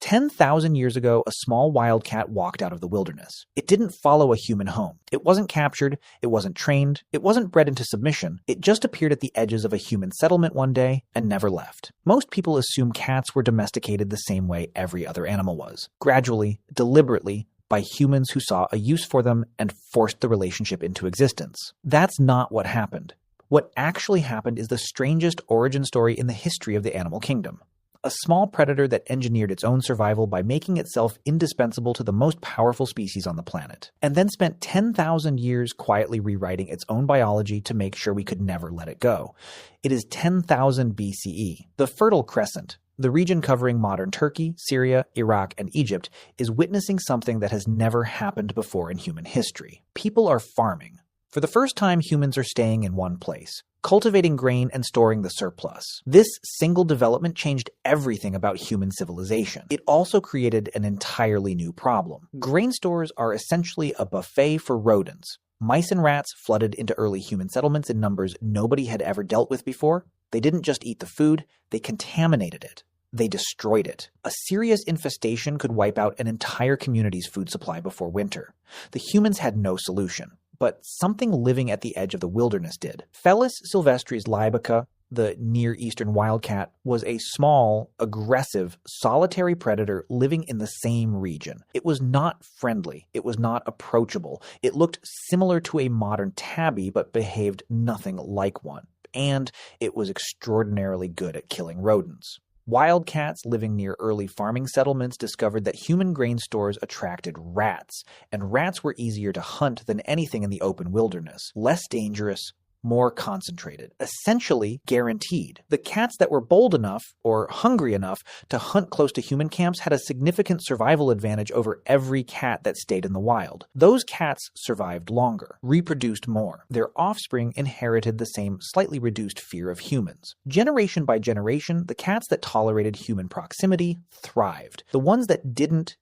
10,000 years ago, a small wildcat walked out of the wilderness. It didn't follow a human home. It wasn't captured. It wasn't trained. It wasn't bred into submission. It just appeared at the edges of a human settlement one day and never left. Most people assume cats were domesticated the same way every other animal was. Gradually, deliberately, by humans who saw a use for them and forced the relationship into existence. That's not what happened. What actually happened is the strangest origin story in the history of the animal kingdom. A small predator that engineered its own survival by making itself indispensable to the most powerful species on the planet, and then spent 10,000 years quietly rewriting its own biology to make sure we could never let it go. It is 10,000 BCE. The Fertile Crescent, the region covering modern Turkey, Syria, Iraq, and Egypt, is witnessing something that has never happened before in human history. People are farming. For the first time, humans are staying in one place, cultivating grain and storing the surplus. This single development changed everything about human civilization. It also created an entirely new problem. Grain stores are essentially a buffet for rodents. Mice and rats flooded into early human settlements in numbers nobody had ever dealt with before. They didn't just eat the food, they contaminated it. They destroyed it. A serious infestation could wipe out an entire community's food supply before winter. The humans had no solution. But something living at the edge of the wilderness did. Felis silvestris libica, the Near Eastern wildcat, was a small, aggressive, solitary predator living in the same region. It was not friendly. It was not approachable. It looked similar to a modern tabby, but behaved nothing like one. And it was extraordinarily good at killing rodents. Wildcats living near early farming settlements discovered that human grain stores attracted rats, and rats were easier to hunt than anything in the open wilderness. Less dangerous, more concentrated, essentially guaranteed. The cats that were bold enough, or hungry enough, to hunt close to human camps had a significant survival advantage over every cat that stayed in the wild. Those cats survived longer, reproduced more. Their offspring inherited the same slightly reduced fear of humans. Generation by generation, the cats that tolerated human proximity thrived. The ones that didn't.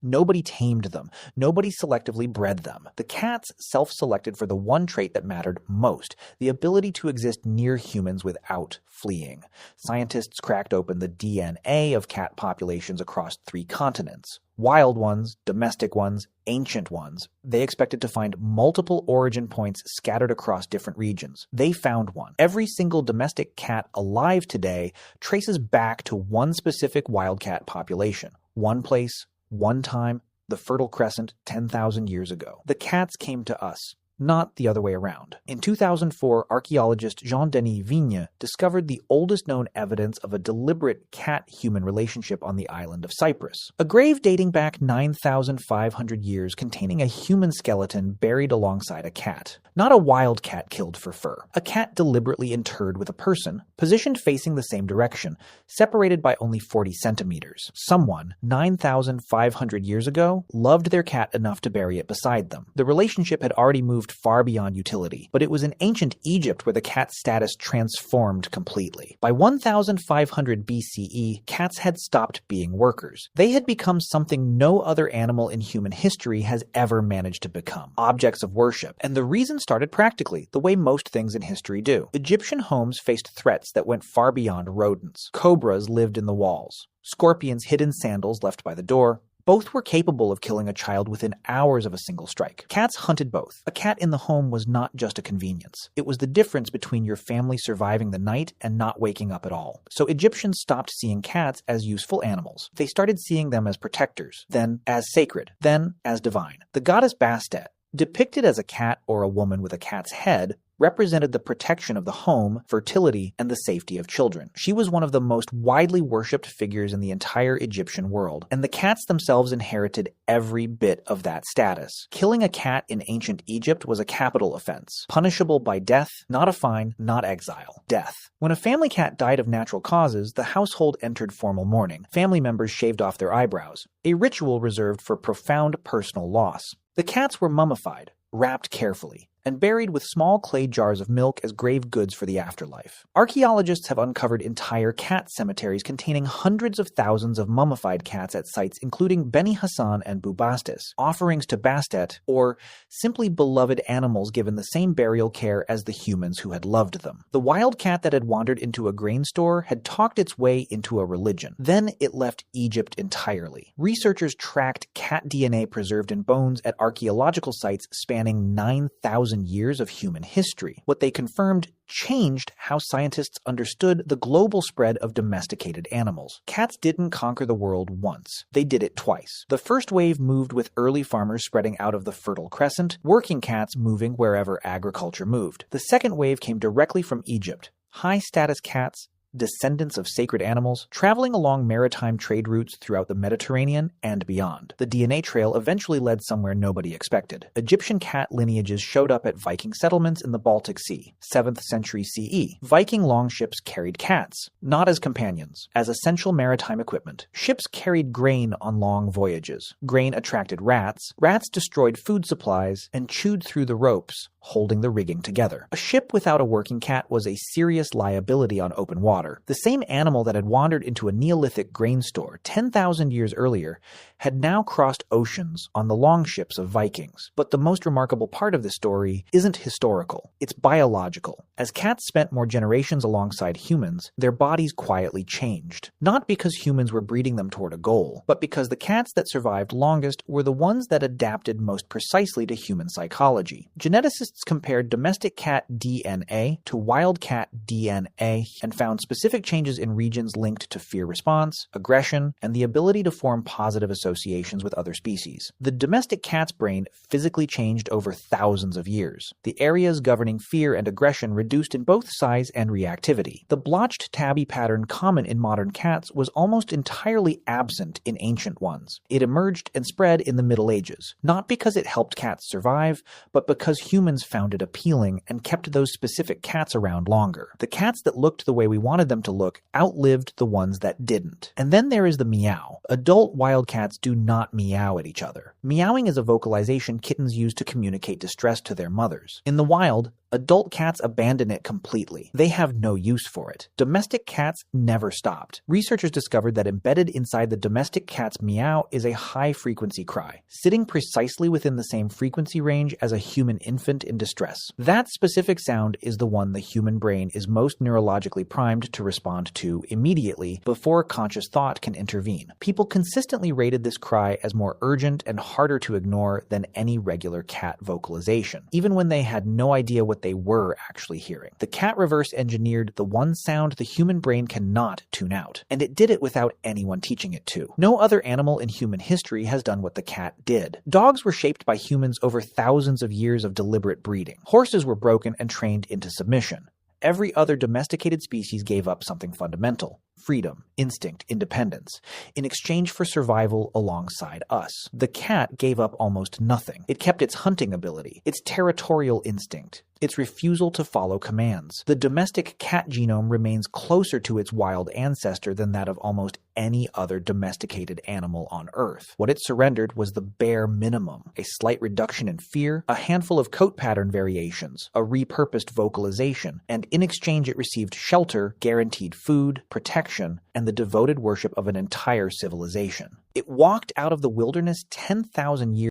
Nobody tamed them. Nobody selectively bred them. The cats self-selected for the one trait that mattered most, the ability to exist near humans without fleeing. Scientists cracked open the DNA of cat populations across 3 continents. Wild ones, domestic ones, ancient ones. They expected to find multiple origin points scattered across different regions. They found one. Every single domestic cat alive today traces back to one specific wildcat population. One place, one time, the Fertile Crescent 10,000 years ago. The cats came to us, not the other way around. In 2004, archaeologist Jean-Denis Vigne discovered the oldest known evidence of a deliberate cat-human relationship on the island of Cyprus. A grave dating back 9,500 years containing a human skeleton buried alongside a cat. Not a wild cat killed for fur. A cat deliberately interred with a person, positioned facing the same direction, separated by only 40 centimeters. Someone, 9,500 years ago, loved their cat enough to bury it beside them. The relationship had already moved far beyond utility, but it was in ancient Egypt where the cat's status transformed completely. By 1,500 BCE, cats had stopped being workers. They had become something no other animal in human history has ever managed to become. Objects of worship. And the reason started practically, the way most things in history do. Egyptian homes faced threats that went far beyond rodents. Cobras lived in the walls. Scorpions hid in sandals left by the door. Both were capable of killing a child within hours of a single strike. Cats hunted both. A cat in the home was not just a convenience. It was the difference between your family surviving the night and not waking up at all. So Egyptians stopped seeing cats as useful animals. They started seeing them as protectors, then as sacred, then as divine. The goddess Bastet, depicted as a cat or a woman with a cat's head, represented the protection of the home, fertility, and the safety of children. She was one of the most widely worshipped figures in the entire Egyptian world, and the cats themselves inherited every bit of that status. Killing a cat in ancient Egypt was a capital offense, punishable by death, not a fine, not exile. Death. When a family cat died of natural causes, the household entered formal mourning. Family members shaved off their eyebrows, a ritual reserved for profound personal loss. The cats were mummified, wrapped carefully, and buried with small clay jars of milk as grave goods for the afterlife. Archaeologists have uncovered entire cat cemeteries containing hundreds of thousands of mummified cats at sites including Beni Hassan and Bubastis, offerings to Bastet, or simply beloved animals given the same burial care as the humans who had loved them. The wild cat that had wandered into a grain store had talked its way into a religion. Then it left Egypt entirely. Researchers tracked cat DNA preserved in bones at archaeological sites spanning 9,000 years of human history. What they confirmed changed how scientists understood the global spread of domesticated animals. Cats didn't conquer the world once. They did it twice. The first wave moved with early farmers spreading out of the Fertile Crescent, working cats moving wherever agriculture moved. The second wave came directly from Egypt. High-status cats, descendants of sacred animals, traveling along maritime trade routes throughout the Mediterranean and beyond. The DNA trail eventually led somewhere nobody expected. Egyptian cat lineages showed up at Viking settlements in the Baltic Sea, 7th century CE. Viking longships carried cats, not as companions, as essential maritime equipment. Ships carried grain on long voyages. Grain attracted rats. Rats destroyed food supplies and chewed through the ropes, holding the rigging together. A ship without a working cat was a serious liability on open water. The same animal that had wandered into a Neolithic grain store 10,000 years earlier had now crossed oceans on the longships of Vikings. But the most remarkable part of the story isn't historical, it's biological. As cats spent more generations alongside humans, their bodies quietly changed. Not because humans were breeding them toward a goal, but because the cats that survived longest were the ones that adapted most precisely to human psychology. Geneticists compared domestic cat DNA to wild cat DNA and found specific changes in regions linked to fear response, aggression, and the ability to form positive associations with other species. The domestic cat's brain physically changed over thousands of years. The areas governing fear and aggression reduced in both size and reactivity. The blotched tabby pattern common in modern cats was almost entirely absent in ancient ones. It emerged and spread in the Middle Ages, not because it helped cats survive, but because humans found it appealing and kept those specific cats around longer. The cats that looked the way we wanted them to look outlived the ones that didn't. And then there is the meow. Adult wild cats do not meow at each other. Meowing is a vocalization kittens use to communicate distress to their mothers. In the wild, adult cats abandon it completely. They have no use for it. Domestic cats never stopped. Researchers discovered that embedded inside the domestic cat's meow is a high-frequency cry, sitting precisely within the same frequency range as a human infant in distress. That specific sound is the one the human brain is most neurologically primed to respond to immediately before conscious thought can intervene. People consistently rated this cry as more urgent and harder to ignore than any regular cat vocalization, even when they had no idea what they were actually hearing. The cat reverse engineered the one sound the human brain cannot tune out, and it did it without anyone teaching it to. No other animal in human history has done what the cat did. Dogs were shaped by humans over thousands of years of deliberate breeding. Horses were broken and trained into submission. Every other domesticated species gave up something fundamental: freedom, instinct, independence, in exchange for survival alongside us. The cat gave up almost nothing. It kept its hunting ability, its territorial instinct, its refusal to follow commands. The domestic cat genome remains closer to its wild ancestor than that of almost any other domesticated animal on Earth. What it surrendered was the bare minimum: a slight reduction in fear, a handful of coat pattern variations, a repurposed vocalization, and in exchange it received shelter, guaranteed food, protection, and the devoted worship of an entire civilization. It walked out of the wilderness 10,000 years